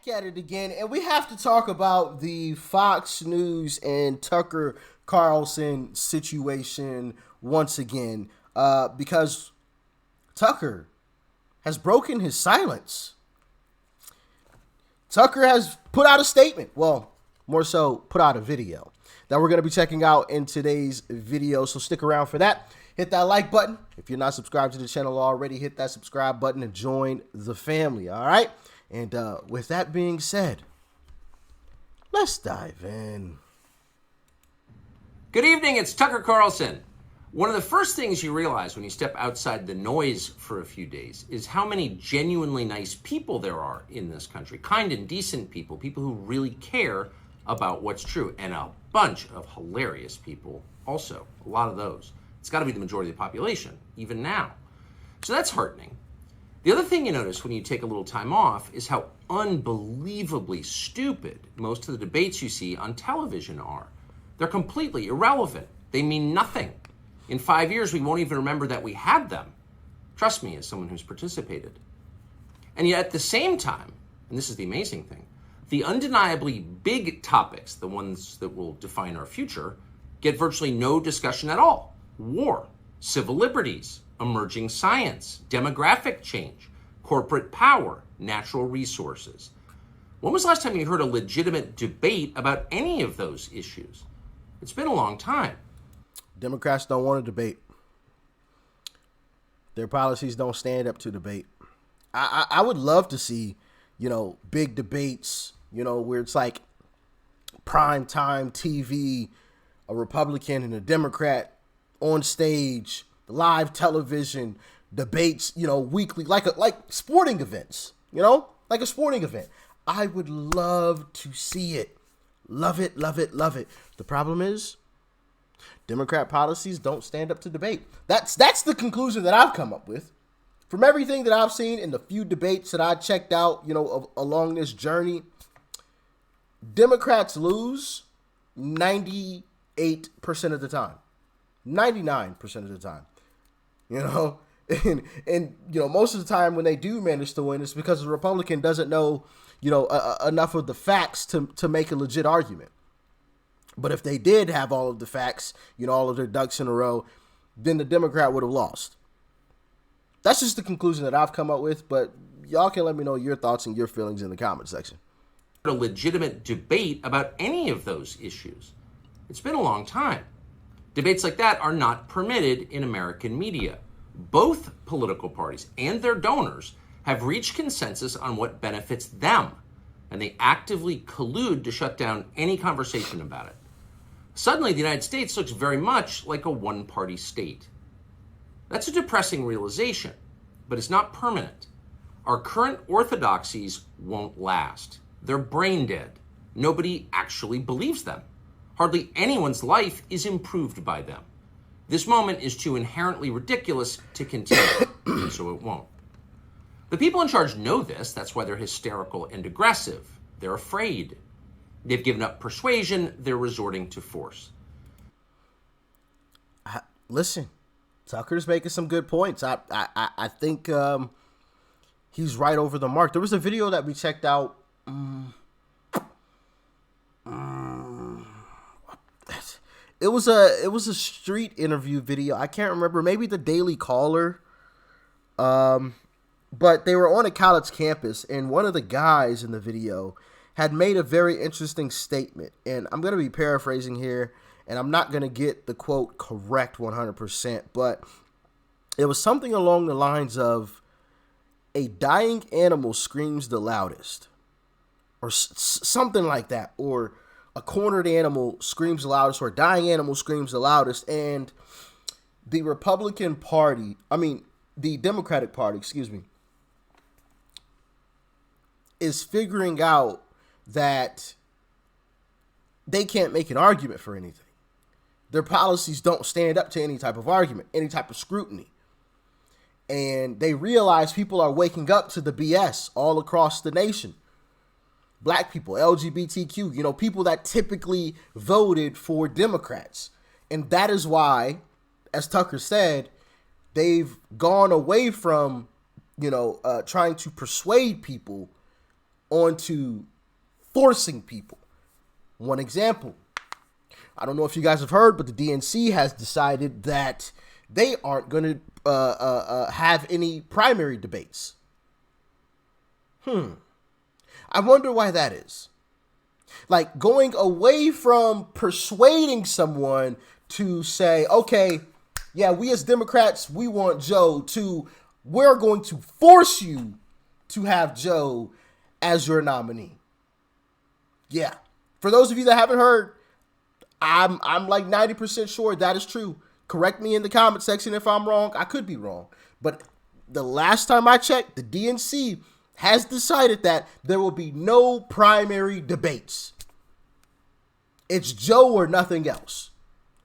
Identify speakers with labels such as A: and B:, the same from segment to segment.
A: At it again, and we have to talk about the Fox News and Tucker Carlson situation once again, because Tucker has broken his silence. Tucker has put out a statement, well, more so put out a video that we're going to be checking out in today's video, so stick around for that. Hit that like button. If you're not subscribed to the channel already, hit that subscribe button and join the family, all right? And with that being said, let's dive in.
B: Good evening, it's Tucker Carlson. One of the first things you realize when you step outside the noise for a few days is how many genuinely nice people there are in this country. Kind and decent people, people who really care about what's true, and a bunch of hilarious people also, a lot of those. It's got to be the majority of the population, even now. So that's heartening. The other thing you notice when you take a little time off is how unbelievably stupid most of the debates you see on television are. They're completely irrelevant. They mean nothing. In 5 years, we won't even remember that we had them. Trust me, as someone who's participated. And yet at the same time, and this is the amazing thing, the undeniably big topics, the ones that will define our future, get virtually no discussion at all. War, civil liberties, emerging science, demographic change, corporate power, natural resources. When was the last time you heard a legitimate debate about any of those issues? It's been a long time.
A: Democrats don't want to debate. Their policies don't stand up to debate. I would love to see, big debates, where it's like prime time TV, a Republican and a Democrat on stage, live television debates, weekly, like sporting events, like a sporting event. I would love to see it. Love it, love it, love it. The problem is Democrat policies don't stand up to debate. That's the conclusion that I've come up with from everything that I've seen in the few debates that I checked out, along this journey. Democrats lose 98% of the time. 99% of the time, and most of the time when they do manage to win, it's because the Republican doesn't know, enough of the facts to make a legit argument. But if they did have all of the facts, all of their ducks in a row, then the Democrat would have lost. That's just the conclusion that I've come up with, but y'all can let me know your thoughts and your feelings in the comment section.
B: A legitimate debate about any of those issues. It's been a long time. Debates like that are not permitted in American media. Both political parties and their donors have reached consensus on what benefits them, and they actively collude to shut down any conversation about it. Suddenly, the United States looks very much like a one-party state. That's a depressing realization, but it's not permanent. Our current orthodoxies won't last. They're brain dead. Nobody actually believes them. Hardly anyone's life is improved by them. This moment is too inherently ridiculous to continue, so it won't. The people in charge know this. That's why they're hysterical and aggressive. They're afraid. They've given up persuasion. They're resorting to force.
A: Listen, Tucker's making some good points. I think he's right over the mark. There was a video that we checked out. It was a street interview video. I can't remember. Maybe the Daily Caller. But they were on a college campus, and one of the guys in the video had made a very interesting statement. And I'm going to be paraphrasing here, and I'm not going to get the quote correct 100%, but it was something along the lines of, a dying animal screams the loudest, or something like that, or a cornered animal screams the loudest, or a dying animal screams the loudest. And the Democratic Party, is figuring out that they can't make an argument for anything. Their policies don't stand up to any type of argument, any type of scrutiny. And they realize people are waking up to the BS all across the nation. Black people, LGBTQ, people that typically voted for Democrats. And that is why, as Tucker said, they've gone away from, trying to persuade people onto forcing people. One example, I don't know if you guys have heard, but the DNC has decided that they aren't going to have any primary debates. I wonder why that is. Like, going away from persuading someone to say, okay, yeah, we as Democrats, we want Joe, to we're going to force you to have Joe as your nominee. Yeah. For those of you that haven't heard, I'm like 90% sure that is true. Correct me in the comment section if I'm wrong. I could be wrong. But the last time I checked, the DNC has decided that there will be no primary debates. It's Joe or nothing else.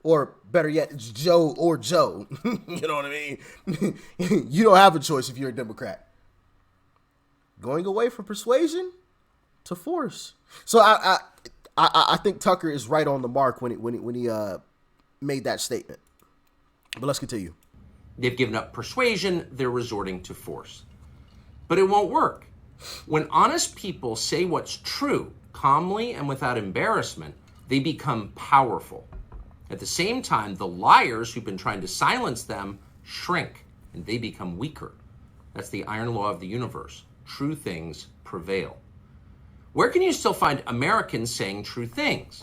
A: Or better yet, it's Joe or Joe. You know what I mean? You don't have a choice if you're a Democrat. Going away from persuasion to force. So I think Tucker is right on the mark when he made that statement. But let's continue.
B: They've given up persuasion, they're resorting to force. But it won't work. When honest people say what's true, calmly and without embarrassment, they become powerful. At the same time, the liars who've been trying to silence them shrink and they become weaker. That's the iron law of the universe. True things prevail. Where can you still find Americans saying true things?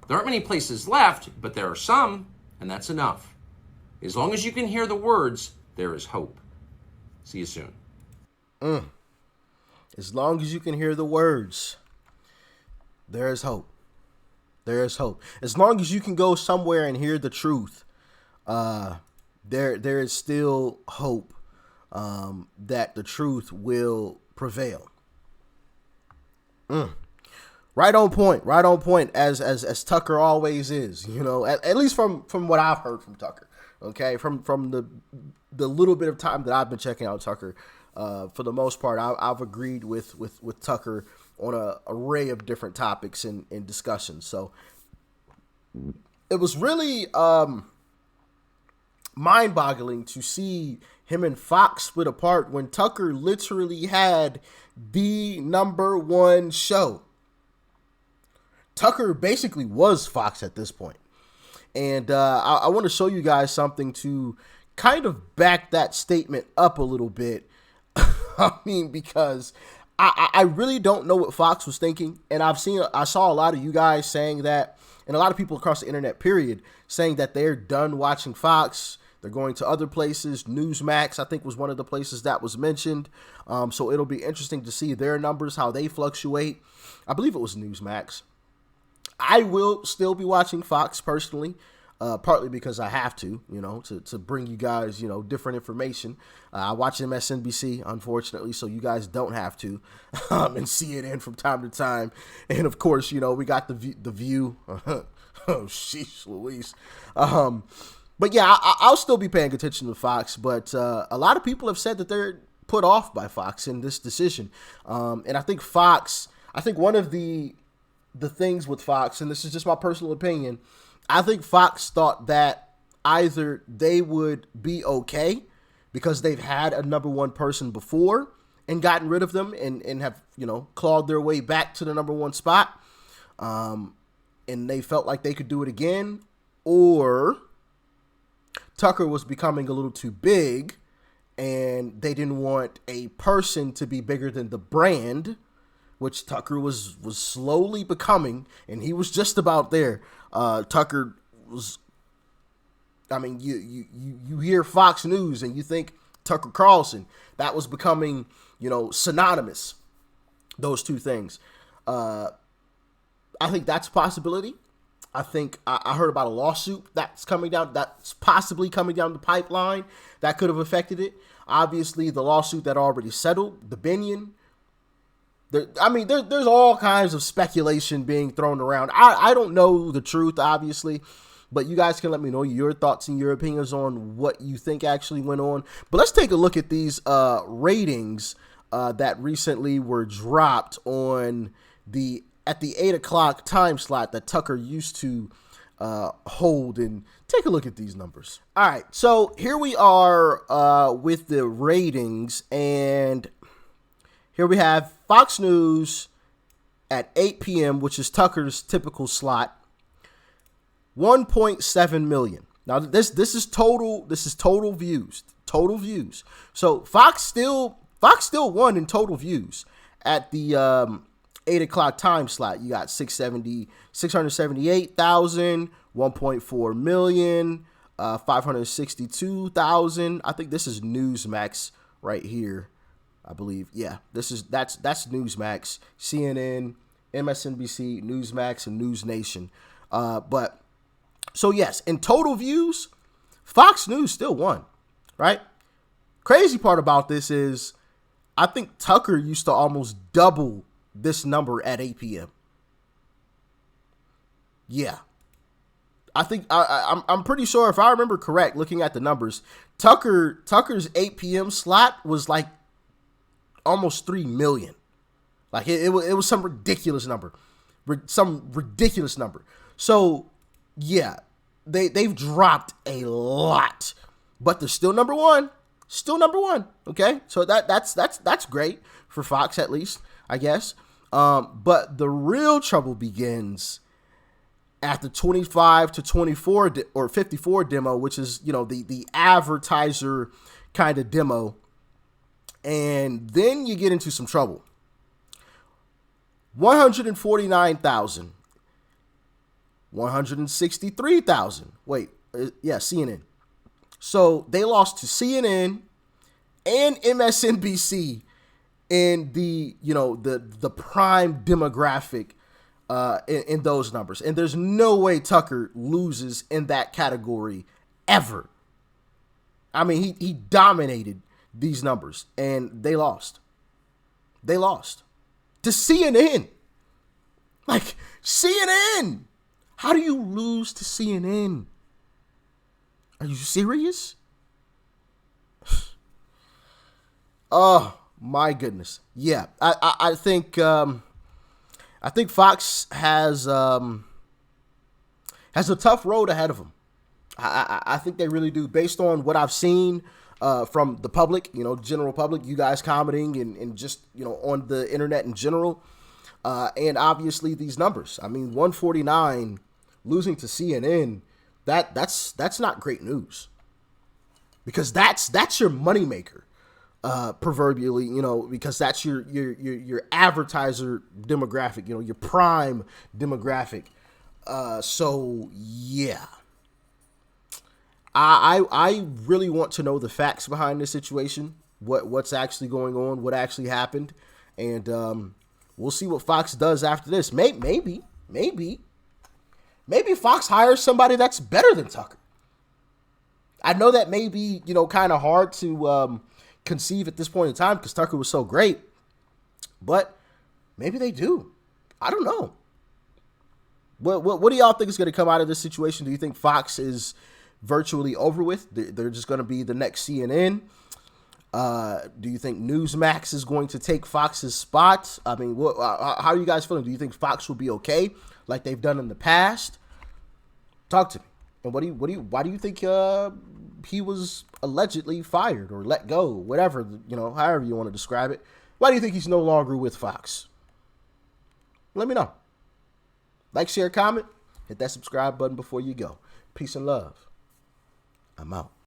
B: There aren't many places left, but there are some, and that's enough. As long as you can hear the words, there is hope. See you soon.
A: As long as you can hear the words, there is hope. There is hope. As long as you can go somewhere and hear the truth, there is still hope that the truth will prevail. Right on point, as Tucker always is, you know, at least from what I've heard from Tucker. Okay, from the little bit of time that I've been checking out Tucker, for the most part, I've agreed with Tucker on an array of different topics and discussions. So it was really mind-boggling to see him and Fox split apart when Tucker literally had the #1 show. Tucker basically was Fox at this point. And I want to show you guys something to kind of back that statement up a little bit. I mean, because I really don't know what Fox was thinking. And I saw a lot of you guys saying that, and a lot of people across the internet, period, saying that they're done watching Fox. They're going to other places. Newsmax, I think, was one of the places that was mentioned. So it'll be interesting to see their numbers, how they fluctuate. I believe it was Newsmax. I will still be watching Fox personally, partly because I have to, you know, to bring you guys, you know, different information. I watch MSNBC, unfortunately, so you guys don't have to, and see it in from time to time. And of course, you know, we got the View. Oh, sheesh, Louise. But yeah, I'll still be paying attention to Fox, but a lot of people have said that they're put off by Fox in this decision. And I think one of the things with Fox, and this is just my personal opinion, I think Fox thought that either they would be okay because they've had a #1 person before and gotten rid of them and have, you know, clawed their way back to the #1 spot. And they felt like they could do it again, or Tucker was becoming a little too big and they didn't want a person to be bigger than the brand, which Tucker was slowly becoming, and he was just about there. Tucker was, I mean, you hear Fox News and you think Tucker Carlson. That was becoming, you know, synonymous, those two things. I think that's a possibility. I think I heard about a lawsuit that's possibly coming down the pipeline that could have affected it. Obviously, the lawsuit that already settled, the Binion. There's all kinds of speculation being thrown around. I don't know the truth, obviously, but you guys can let me know your thoughts and your opinions on what you think actually went on. But let's take a look at these ratings that recently were dropped at the 8 o'clock time slot that Tucker used to hold, and take a look at these numbers. All right, so here we are with the ratings, and Here we have Fox News at 8 p.m., which is Tucker's typical slot. 1.7 million. Now this is total views. Total views. So Fox still won in total views at the 8 o'clock time slot. You got 678,000, 1.4 million, 562,000. I think this is Newsmax right here, I believe. Yeah, that's Newsmax, CNN, MSNBC, Newsmax, and News Nation. But so yes, in total views, Fox News still won, right? Crazy part about this is I think Tucker used to almost double this number at 8 p.m. Yeah. I think I'm pretty sure, if I remember correct, looking at the numbers, Tucker's 8 p.m. slot was like almost 3 million. Like it was some ridiculous number. So yeah, they've dropped a lot, but they're still number one. Okay, so that's great for Fox, at least, I guess. But the real trouble begins at the 25 to 24 or 54 demo, which is, the advertiser kind of demo. And then you get into some trouble. 149,000. 163,000. Wait, yeah, CNN. So they lost to CNN and MSNBC in the prime demographic in those numbers. And there's no way Tucker loses in that category ever. I mean, he dominated these numbers and they lost. They lost to CNN. Like, CNN. How do you lose to CNN? Are you serious? Oh my goodness. Yeah, I think Fox has a tough road ahead of them. I think they really do, based on what I've seen from the public, general public, you guys commenting and just, on the internet in general. And obviously these numbers. I mean, 149 losing to CNN, that's not great news. Because that's your moneymaker, proverbially, because that's your advertiser demographic, your prime demographic. So yeah. I really want to know the facts behind this situation, what's actually going on, what actually happened, and we'll see what Fox does after this. Maybe Fox hires somebody that's better than Tucker. I know that may be, kind of hard to conceive at this point in time because Tucker was so great, but maybe they do. I don't know. What do y'all think is going to come out of this situation? Do you think Fox is virtually over with? They're just going to be the next CNN? Do you think Newsmax is going to take Fox's spot? I mean, how are you guys feeling? Do you think Fox will be okay like they've done in the past? Talk to me. And why do you think he was allegedly fired or let go, whatever, however you want to describe it? Why do you think he's no longer with Fox? Let me know. Like, share, comment, hit that subscribe button before you go. Peace and love. I'm out.